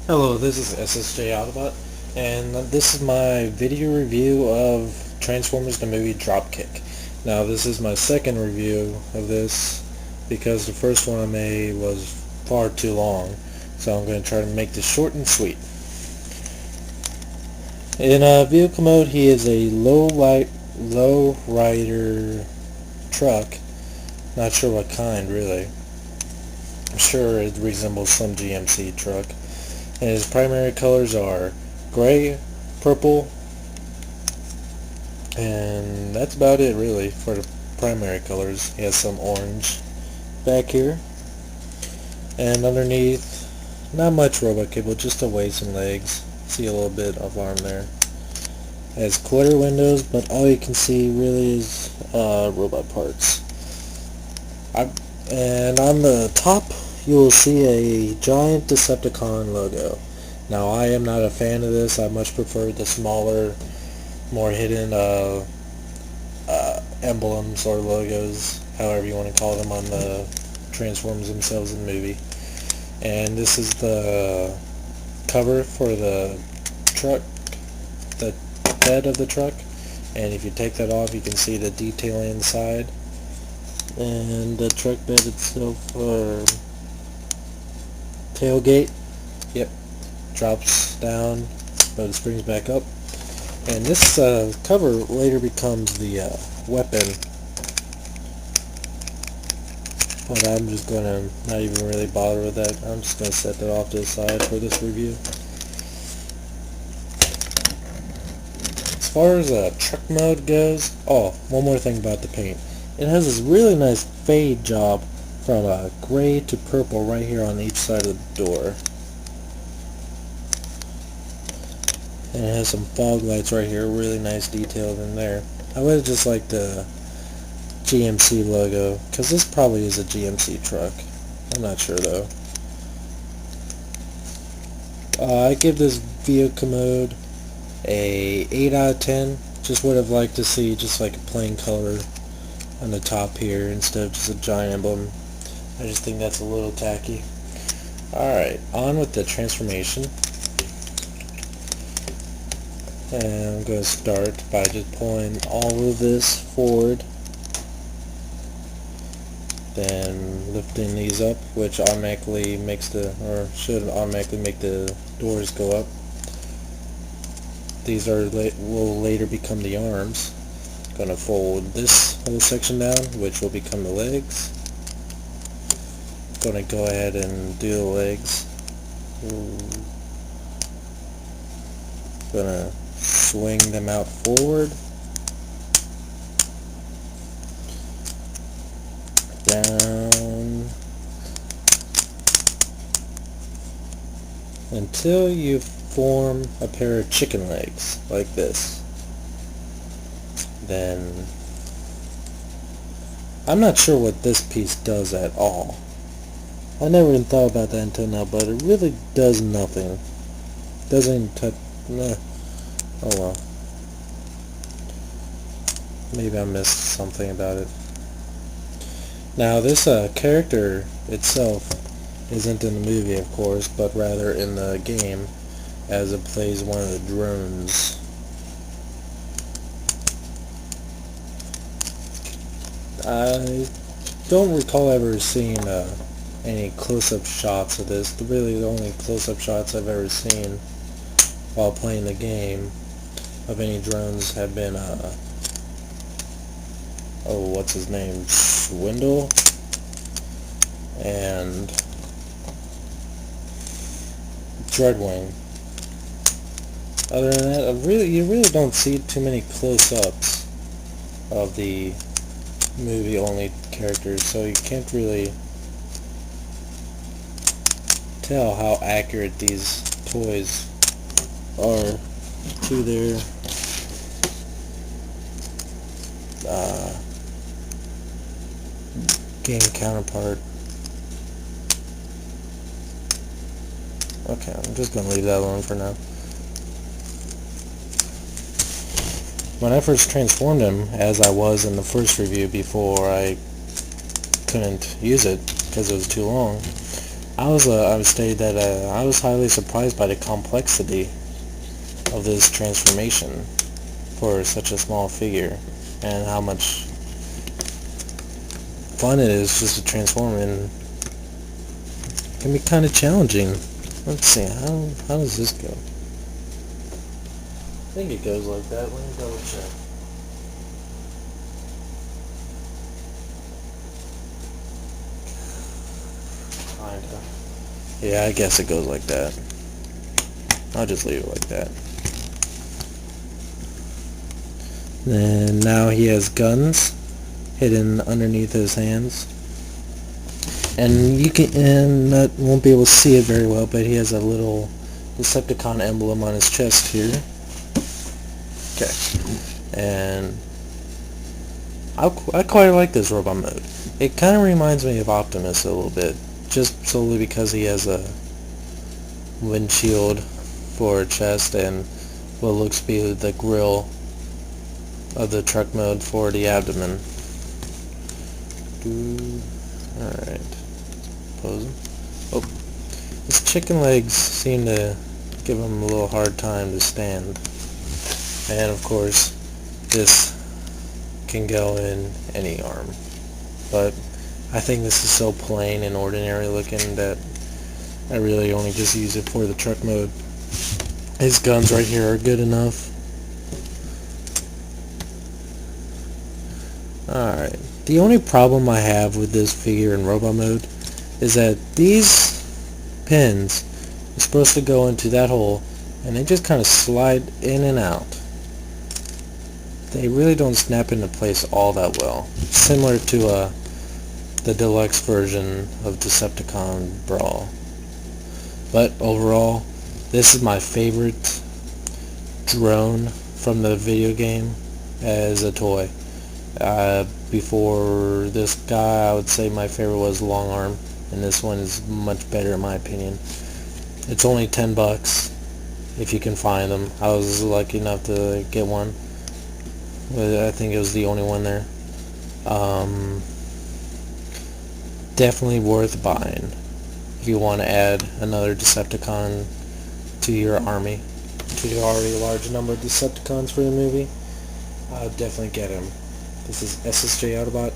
Hello, this is SSJ Autobot, and this is my video review of Transformers the movie Dropkick. Now, this is my second review of this because the first one I made was far too long, so I'm going to try to make this short and sweet. In vehicle mode, he is a low rider truck. Not sure what kind, really. I'm sure it resembles some GMC truck. And his primary colors are gray, purple, and that's about it really for the primary colors. He has some orange back here, and underneath, not much robot cable, just a waist and legs. See a little bit of arm there. Has quarter windows, but all you can see really is robot parts. And on the top, you will see a giant Decepticon logo. Now, I am not a fan of this. I much prefer the smaller, more hidden emblems or logos, however you want to call them, on the Transformers themselves in the movie. And this is the cover for the truck, the bed of the truck. And if you take that off, you can see the detailing inside. And the truck bed itself, tailgate, yep, drops down, but it springs back up. And this cover later becomes the weapon, but I'm just going to not even really bother with that. I'm just going to set that off to the side for this review. As far as truck mode goes, one more thing about the paint. It has this really nice fade job from gray to purple right here on each side of the door. And it has some fog lights right here, really nice detail in there. I would have just liked the GMC logo, because this probably is a GMC truck. I'm not sure though. I give this vehicle mode a 8 out of 10. Just would have liked to see just like a plain color on the top here instead of just a giant emblem. I just think that's a little tacky. Alright, on with the transformation. And I'm going to start by just pulling all of this forward, then lifting these up, which automatically makes should automatically make the doors go up. These will later become the arms. Going to fold this whole section down, which will become the legs. Going to go ahead and do the legs. Going to swing them out forward, down, until you form a pair of chicken legs like this. Then I'm not sure what this piece does at all. I never even thought about that until now, but it really does nothing. Doesn't touch. Oh well. Maybe I missed something about it. Now this character itself isn't in the movie, of course, but rather in the game, as it plays one of the drones. I don't recall ever seeing any close-up shots of this. Really, the only close-up shots I've ever seen while playing the game of any drones have been what's his name, Swindle, and Dreadwing. Other than that, you really don't see too many close-ups of the movie-only characters, so you can't really tell how accurate these toys are to their game counterpart. Okay, I'm just going to leave that alone for now. When I first transformed him, as I was in the first review before I couldn't use it because it was too long, I would say that I was highly surprised by the complexity of this transformation for such a small figure, and how much fun it is just to transform, and it can be kind of challenging. Let's see, how does this go? I think it goes like that. Let me double check. Kinda. Yeah, I guess it goes like that. I'll just leave it like that. And now he has guns hidden underneath his hands. And you won't be able to see it very well, but he has a little Decepticon emblem on his chest here. Okay. And I quite like this robot mode. It kind of reminds me of Optimus a little bit, just solely because he has a windshield for a chest and what looks to be the grill of the truck mode for the abdomen. Alright. Pose him. Oh. His chicken legs seem to give him a little hard time to stand. And of course, this can go in any arm. But I think this is so plain and ordinary looking that I really only just use it for the truck mode. His guns right here are good enough. Alright. The only problem I have with this figure in robot mode is that these pins are supposed to go into that hole, and they just kind of slide in and out. They really don't snap into place all that well. Similar to the deluxe version of Decepticon Brawl. But overall, this is my favorite drone from the video game as a toy. Before this guy, I would say my favorite was Long Arm, and this one is much better in my opinion. It's only $10 if you can find them. I was lucky enough to get one. I think it was the only one there. Definitely worth buying if you want to add another Decepticon to your army, to the already large number of Decepticons for the movie. Definitely get him. This is SSJ Autobot,